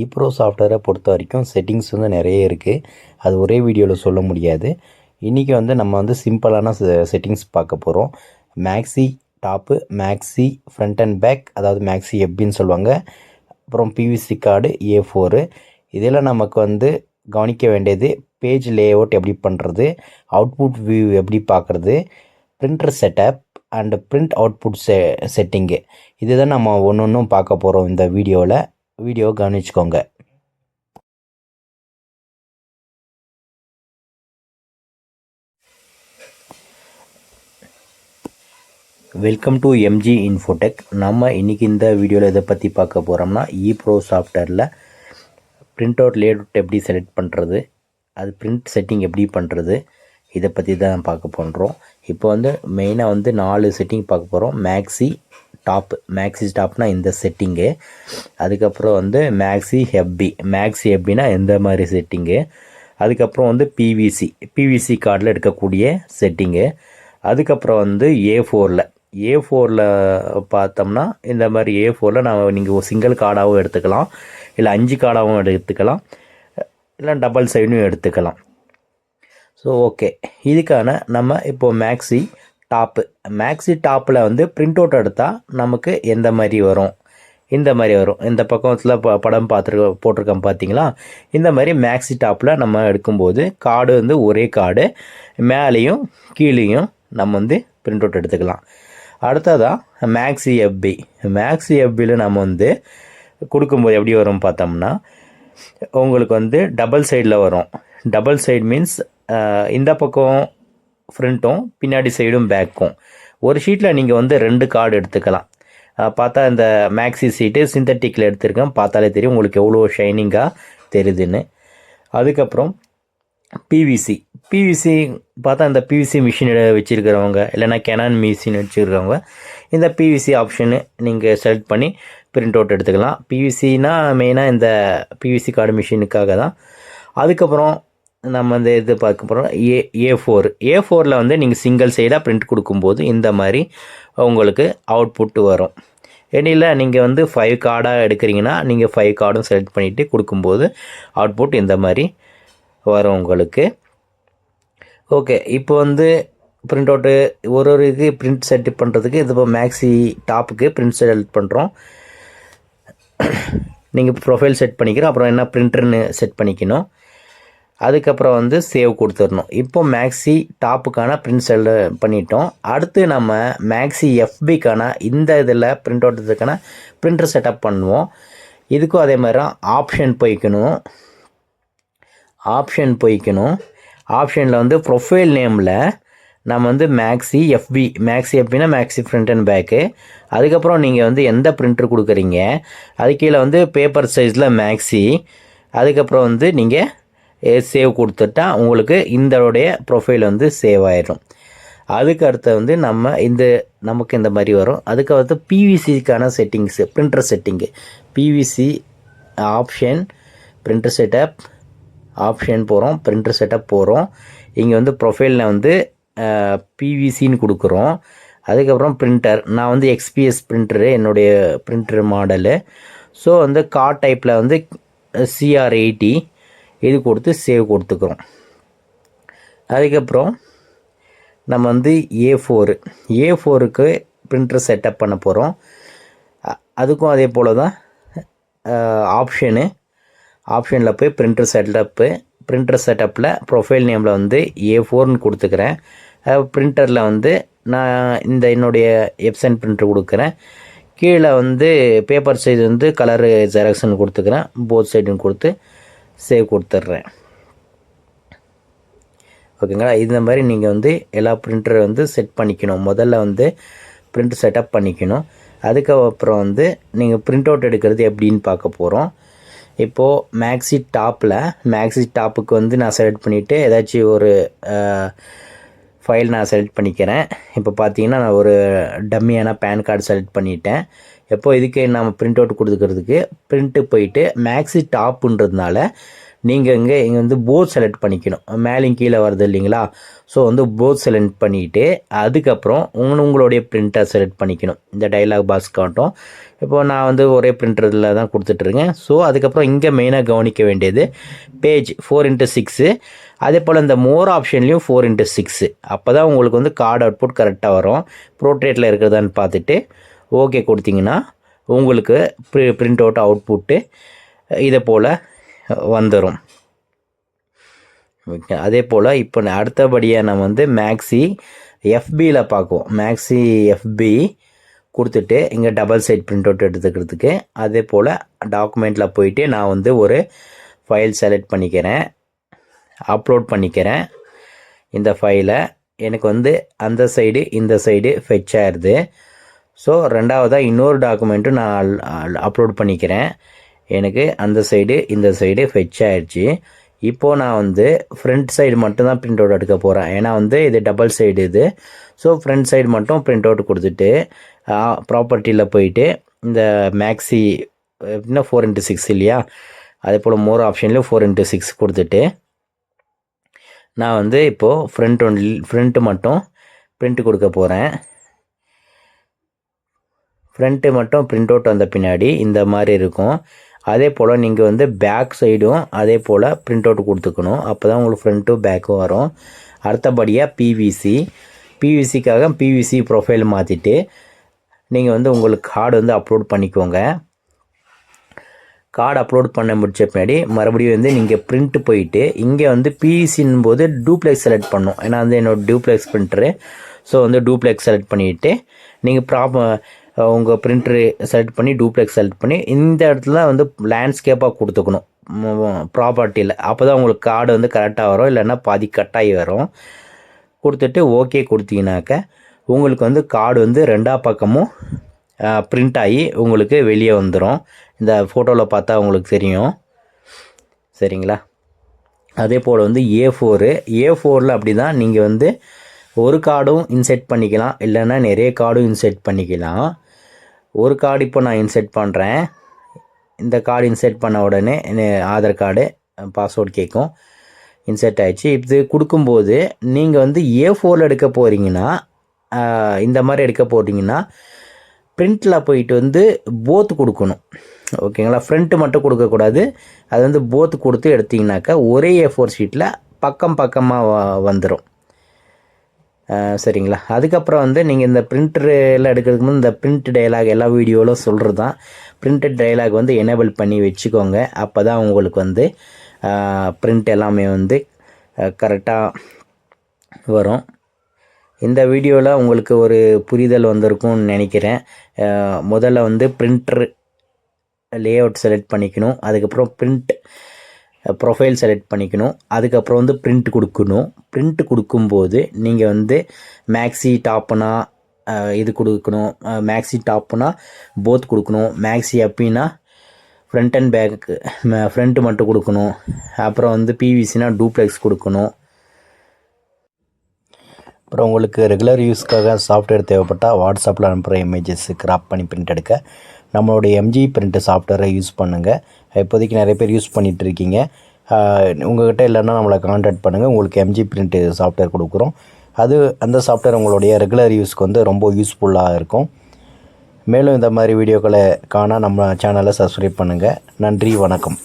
Eyebrow சாஃப்ட்வேரை பொறுத்த வரைக்கும் செட்டிங்ஸ் வந்து நிறைய இருக்குது. அது ஒரே வீடியோவில் சொல்ல முடியாது. இன்றைக்கி வந்து நம்ம வந்து சிம்பிளான செட்டிங்ஸ் பார்க்க போகிறோம். Maxi top, maxi front and back, அதாவது மேக்ஸி எஃபின்னு சொல்லுவாங்க. அப்புறம் பிவிசி கார்டு, A4. இதில் நமக்கு வந்து கவனிக்க வேண்டியது பேஜ் லேஅவுட் எப்படி பண்ணுறது, அவுட்புட் வியூ எப்படி பார்க்குறது, printer setup and print output setting. இதுதான் நம்ம ஒன்று ஒன்றும் பார்க்க போகிறோம் இந்த வீடியோவில். வீடியோவை கவனிச்சுக்கோங்க. Welcome to MG Infotech. நம்ம இன்றைக்கி இந்த வீடியோவில் எதை பற்றி பார்க்க போகிறோம்னா, ஈப்ரோ சாஃப்ட்வேரில் பிரிண்ட் அவுட் லேஅவுட் எப்படி செலக்ட் பண்ணுறது, அது பிரிண்ட் செட்டிங் எப்படி பண்ணுறது, இதை பற்றி தான் பார்க்க போகிறோம். இப்போ வந்து மெயினாக வந்து 4 செட்டிங் பார்க்க போகிறோம். மேக்ஸி டாப்னா இந்த செட்டிங்கு. அதுக்கப்புறம் வந்து மேக்ஸி எஃபினா எந்த மாதிரி செட்டிங்கு. அதுக்கப்புறம் வந்து பிவிசி கார்டில் எடுக்கக்கூடிய செட்டிங்கு. அதுக்கப்புறம் வந்து ஏ4ல் பார்த்தோம்னா இந்த மாதிரி ஏ4ல் நீங்கள் ஒரு சிங்கிள் கார்டாகவும் எடுத்துக்கலாம், இல்லை 5 கார்டாகவும் எடுத்துக்கலாம், இல்லை டபுள் சைடும் எடுத்துக்கலாம். ஸோ ஓகே, இதுக்கான நம்ம இப்போது மேக்ஸி டாப்பில் வந்து பிரிண்ட் அவுட் எடுத்தால் நமக்கு எந்த மாதிரி வரும், இந்த மாதிரி வரும். இந்த பக்கத்தில் படம் போட்டிருக்கோம் பார்த்தீங்களா, இந்த மாதிரி மேக்ஸி டாப்பில் நம்ம எடுக்கும்போது கார்டு வந்து ஒரே கார்டு மேலேயும் கீழேயும் நம்ம வந்து பிரிண்ட் அவுட் எடுத்துக்கலாம். அடுத்ததாக மேக்ஸி எஃபியில் நம்ம வந்து கொடுக்கும்போது எப்படி வரும் பார்த்தோம்னா, உங்களுக்கு வந்து டபுள் சைடில் வரும். டபுள் சைடு மீன்ஸ் இந்த பக்கம் ஃப்ரண்ட்டும் பின்னாடி சைடும் பேக்கும். ஒரு ஷீட்டில் நீங்கள் வந்து 2 கார்டு எடுத்துக்கலாம். பார்த்தா இந்த மேக்ஸி சீட்டு சிந்தட்டிக்கில் எடுத்துருக்கேன், பார்த்தாலே தெரியும் உங்களுக்கு எவ்வளோ ஷைனிங்காக தெரியுதுன்னு. அதுக்கப்புறம் பிவிசி பார்த்தா இந்த பிவிசி மிஷின் வச்சுருக்கிறவங்க, இல்லைனா கெனான் மிஷின் வச்சுருக்கிறவங்க இந்த பிவிசி ஆப்ஷனு நீங்கள் செலக்ட் பண்ணி பிரிண்ட் அவுட் எடுத்துக்கலாம். பிவிசினா மெயினாக இந்த பிவிசி கார்டு மிஷினுக்காக தான். அதுக்கப்புறம் நம்ம இந்த இது பார்க்க போகிறோம் ஏ4ல் வந்து நீங்கள் சிங்கிள் சைடாக பிரிண்ட் கொடுக்கும்போது இந்த மாதிரி உங்களுக்கு அவுட்புட் வரும். ஏனில் நீங்கள் வந்து 5 கார்டாக எடுக்கிறீங்கன்னா நீங்கள் 5 கார்டும் செலக்ட் பண்ணிவிட்டு கொடுக்கும்போது அவுட்புட் இந்த மாதிரி வரும் உங்களுக்கு. ஓகே, இப்போ வந்து பிரிண்ட் அவுட்டு ஒரு இது பிரிண்ட் செட் பண்ணுறதுக்கு இது இப்போ மேக்ஸி டாப்புக்கு பிரிண்ட் செலக்ட் பண்ணுறோம். நீங்கள் ப்ரொஃபைல் செட் பண்ணிக்கிறோம், அப்புறம் என்ன பிரிண்டர்னு செட் பண்ணிக்கணும். அதுக்கப்புறம் வந்து சேவ் கொடுத்துடணும். இப்போ மேக்ஸி டாப்புக்கான பிரிண்ட் செலக்ட் பண்ணிட்டோம். அடுத்து நம்ம மேக்ஸி எஃபிக்கான இந்த இதில் பிரிண்ட் அவுட்டுக்கான பிரிண்டர் செட்டப் பண்ணுவோம். இதுக்கும் அதே மாதிரி தான் ஆப்ஷன் போய்க்கணும். ஆப்ஷனில் வந்து ப்ரொஃபைல் நேமில் நம்ம வந்து மேக்ஸி எஃபினா மேக்ஸி ஃப்ரண்ட் அண்ட் பேக்கு. அதுக்கப்புறம் நீங்கள் வந்து எந்த பிரிண்டர் கொடுக்குறீங்க அது கீழே வந்து பேப்பர் சைஸில் மேக்ஸி. அதுக்கப்புறம் வந்து நீங்கள் சேவ் கொடுத்துட்டா உங்களுக்கு இந்தோடைய ப்ரொஃபைல் வந்து சேவ் ஆயிடும். அதுக்கு அடுத்து வந்து நமக்கு இந்த மாதிரி வரும். அதுக்கு வந்து பிவிசிக்கான settings, printer setting, PVC option, printer setup option போகிறோம், பிரிண்டர் செட்டப் போகிறோம். இங்கே வந்து ப்ரொஃபைலில் வந்து பிவிசின்னு கொடுக்குறோம். அதுக்கப்புறம் பிரிண்டர், நான் வந்து XPS பிரிண்டரு என்னுடைய பிரிண்டர் மாடலு. ஸோ வந்து கார்ட் டைப்பில் வந்து CR80 இது கொடுத்து சேவ் கொடுத்துக்கிறோம். அதுக்கப்புறம் நம்ம வந்து ஏ4க்கு பிரிண்டர் செட்டப் பண்ண போகிறோம். அதுக்கும் அதே போல் தான் ஆப்ஷனில் போய் பிரிண்டர் செட்டப்பில் ப்ரொஃபைல் நேமில் வந்து A4ன்னு கொடுத்துக்கிறேன். பிரிண்டரில் வந்து நான் என்னுடைய எப்சன் பிரிண்டர் கொடுக்குறேன். கீழே வந்து பேப்பர் சைஸ் வந்து கலரு ஜெராக்ஸ்ன்னு கொடுத்துக்கிறேன். போத் சைடுன்னு கொடுத்து சேவ் கொடுத்துட்றேன். ஓகேங்களா, இந்த மாதிரி நீங்கள் வந்து எல்லா பிரிண்டரை வந்து செட் பண்ணிக்கணும். முதல்ல வந்து பிரிண்டர் செட்டப் பண்ணிக்கணும். அதுக்கப்புறம் வந்து நீங்கள் பிரிண்ட் அவுட் எடுக்கிறது எப்படின்னு பார்க்க போகிறோம். இப்போது மேக்ஸி டாப்புக்கு வந்து நான் செலக்ட் பண்ணிவிட்டு ஏதாச்சும் ஒரு ஃபைல் நான் செலக்ட் பண்ணிக்கிறேன். இப்போ பார்த்தீங்கன்னா நான் ஒரு டம்மியான பேன் கார்டு செலக்ட் பண்ணிட்டேன். எப்போது இதுக்கு நம்ம பிரிண்ட் அவுட் கொடுத்துக்கிறதுக்கு பிரிண்ட்டு போயிட்டு மேக்ஸி டாப்புன்றதுனால நீங்கள் இங்கே வந்து போத் செலக்ட் பண்ணிக்கணும். மேலேயும் கீழே வருது இல்லைங்களா? ஸோ வந்து போத் செலக்ட் பண்ணிவிட்டு அதுக்கப்புறம் உங்களுடைய பிரிண்டை செலக்ட் பண்ணிக்கணும். இந்த டயலாக் பாக்ஸ் காட்டும். இப்போது நான் வந்து ஒரே பிரிண்டரில் தான் கொடுத்துட்ருக்கேன். ஸோ அதுக்கப்புறம் இங்கே மெயினாக கவனிக்க வேண்டியது பேஜ் 4x6. அதே போல் இந்த மோர் ஆப்ஷன்லேயும் 4x6. அப்போ தான் உங்களுக்கு வந்து கார்டு அவுட்புட் கரெக்டாக வரும். ப்ரோட்ரேட்டில் இருக்கிறதான்னு பார்த்துட்டு ஓகே கொடுத்தீங்கன்னா உங்களுக்கு பிரிண்ட் அவுட் அவுட்புட்டு இதை போல் வந்துடும். ஓகே, அதே போல் இப்போ அடுத்தபடியாக நம்ம வந்து மேக்ஸி எஃபியில் பார்க்குவோம். மேக்ஸி எஃபி கொடுத்துட்டு இங்கே டபுள் சைட் பிரிண்ட் அவுட் எடுத்துக்கிறதுக்கு அதே போல் டாக்குமெண்ட்டில் போயிட்டு நான் வந்து ஒரு ஃபைல் செலக்ட் பண்ணிக்கிறேன், அப்லோட் பண்ணிக்கிறேன். இந்த ஃபைலை எனக்கு வந்து அந்த சைடு இந்த சைடு ஃபெச் ஆயிடுது. ஸோ ரெண்டாவதாக இன்னொரு டாக்குமெண்ட்டும் நான் அப்லோட் பண்ணிக்கிறேன். எனக்கு அந்த சைடு இந்த சைடு ஃபெச் ஆயிடுச்சு. இப்போது நான் வந்து ஃப்ரண்ட் சைடு மட்டும்தான் பிரிண்ட் அவுட் எடுக்க போகிறேன். ஏன்னா வந்து இது டபுள் சைடு இது. ஸோ ஃப்ரண்ட் சைடு மட்டும் பிரிண்ட் அவுட் கொடுத்துட்டு ப்ராப்பர்ட்டியில் போயிட்டு இந்த மேக்ஸி எப்படின்னா 4x6 இல்லையா, அதே போல் மோர் ஆப்ஷன்லேயும் 4x6 கொடுத்துட்டு நான் வந்து இப்போது ஃப்ரண்ட்டு மட்டும் பிரிண்ட் கொடுக்க போகிறேன். ஃப்ரண்ட்டு மட்டும் பிரிண்ட் அவுட் வந்த பின்னாடி இந்த மாதிரி இருக்கும். அதே போல் நீங்கள் வந்து பேக் சைடும் அதே போல் பிரிண்ட் அவுட் கொடுத்துக்கணும். அப்போ தான் உங்களுக்கு ஃப்ரண்ட்டும் பேக்கும் வரும். அடுத்தபடியாக பிவிசிக்காக பிவிசி ப்ரொஃபைல் மாற்றிட்டு நீங்கள் வந்து உங்களுக்கு கார்டு வந்து அப்லோட் பண்ணிக்கோங்க. கார்டு அப்லோட் பண்ண முடிச்ச பின்னாடி மறுபடியும் வந்து நீங்கள் பிரிண்ட்டு போயிட்டு இங்கே வந்து பிவிசின் போது டூப்ளெக்ஸ் செலக்ட் பண்ணணும். ஏன்னா வந்து என்னோடய டூப்ளெக்ஸ் பிரிண்டரு. ஸோ வந்து டூப்ளெக்ஸ் செலக்ட் பண்ணிவிட்டு நீங்கள் உங்கள் பிரிண்டரு செலக்ட் பண்ணி டூப்ளெக்ஸ் செலக்ட் பண்ணி இந்த இடத்துல வந்து லேண்ட்ஸ்கேப்பாக கொடுத்துக்கணும் ப்ராப்பர்ட்டியில். அப்போ தான் உங்களுக்கு கார்டு வந்து கரெக்டாக வரும், இல்லைன்னா பாதி கட்டாகி வரும். கொடுத்துட்டு ஓகே கொடுத்தீங்கன்னாக்க உங்களுக்கு வந்து கார்டு வந்து ரெண்டா பக்கமும் பிரிண்ட் ஆகி உங்களுக்கு வெளியே வந்துடும். இந்த ஃபோட்டோவில் பார்த்தா உங்களுக்கு தெரியும். சரிங்களா? அதே போல் வந்து A4 அப்படி தான் நீங்கள் வந்து ஒரு கார்டும் இன்செர்ட் பண்ணிக்கலாம், இல்லைன்னா நிறைய கார்டும் இன்செர்ட் பண்ணிக்கலாம். ஒரு கார்டு இப்போ நான் இன்செர்ட் பண்ணுறேன். இந்த கார்டு இன்செர்ட் பண்ண உடனே ஆதார் கார்டு பாஸ்வேர்டு கேட்கும். இன்செர்ட் ஆகிடுச்சு. இது கொடுக்கும்போது நீங்கள் வந்து A4 எடுக்க போகிறீங்கன்னா இந்த மாதிரி எடுக்க போகிறீங்கன்னா பிரிண்டில் போயிட்டு வந்து போத் கொடுக்கணும். ஓகேங்களா? ஃப்ரண்ட்டு மட்டும் கொடுக்கக்கூடாது. அது வந்து போத் கொடுத்து எடுத்திங்கனாக்கா ஒரே A4 ஷீட்டில் பக்கமாக வந்துடும். சரிங்களா? அதுக்கப்புறம் வந்து நீங்கள் இந்த பிரிண்டரில் எடுக்கிறதுக்கு முன்னாடி இந்த பிரிண்ட் டயலாக் எல்லா வீடியோவிலும் சொல்கிறது தான். பிரிண்டட் டயலாக் வந்து எனேபிள் பண்ணி வச்சுக்கோங்க. அப்போ தான் உங்களுக்கு வந்து பிரிண்ட் எல்லாமே வந்து கரெக்டாக வரும். இந்த வீடியோவில் உங்களுக்கு ஒரு புரிதல் வந்திருக்கும்னு நினைக்கிறேன். முதல்ல வந்து பிரிண்டர் லேஅவுட் செலக்ட் பண்ணிக்கணும். அதுக்கப்புறம் பிரிண்ட் ப்ரொஃபைல் செலக்ட் பண்ணிக்கணும். அதுக்கப்புறம் வந்து பிரிண்ட் கொடுக்கணும். பிரிண்ட் கொடுக்கும்போது நீங்கள் வந்து மேக்ஸி டாப்னா இது கொடுக்கணும், மேக்ஸி டாப்னா போத் கொடுக்கணும், மேக்ஸி அப்பின்னா ஃப்ரண்ட் அண்ட் பேக்கு ஃப்ரண்ட்டு மட்டும் கொடுக்கணும். அப்புறம் வந்து பிவிசினா டூப்ளெக்ஸ் கொடுக்கணும். அப்புறம் உங்களுக்கு ரெகுலர் யூஸ்க்காக சாஃப்ட்வேர் தேவைப்பட்டால் வாட்ஸ்அப்பில் அனுப்புகிற இமேஜஸ் கிராப் பண்ணி பிரிண்ட் எடுக்க நம்மளுடைய எம்ஜி பிரிண்ட் சாஃப்ட்வேரை யூஸ் பண்ணுங்கள். இப்போதைக்கு நிறைய பேர் யூஸ் பண்ணிகிட்டு இருக்கீங்க. உங்கள்கிட்ட இல்லைன்னா நம்மளை கான்டாக்ட் பண்ணுங்கள். உங்களுக்கு எம்ஜி பிரிண்ட் சாஃப்ட்வேர் கொடுக்குறோம். அந்த சாஃப்ட்வேர் உங்களுடைய ரெகுலர் யூஸ்க்கு வந்து ரொம்ப யூஸ்ஃபுல்லாக இருக்கும். மேலும் இந்த மாதிரி வீடியோக்களை காண நம்ம சேனலை சப்ஸ்கிரைப் பண்ணுங்கள். நன்றி, வணக்கம்.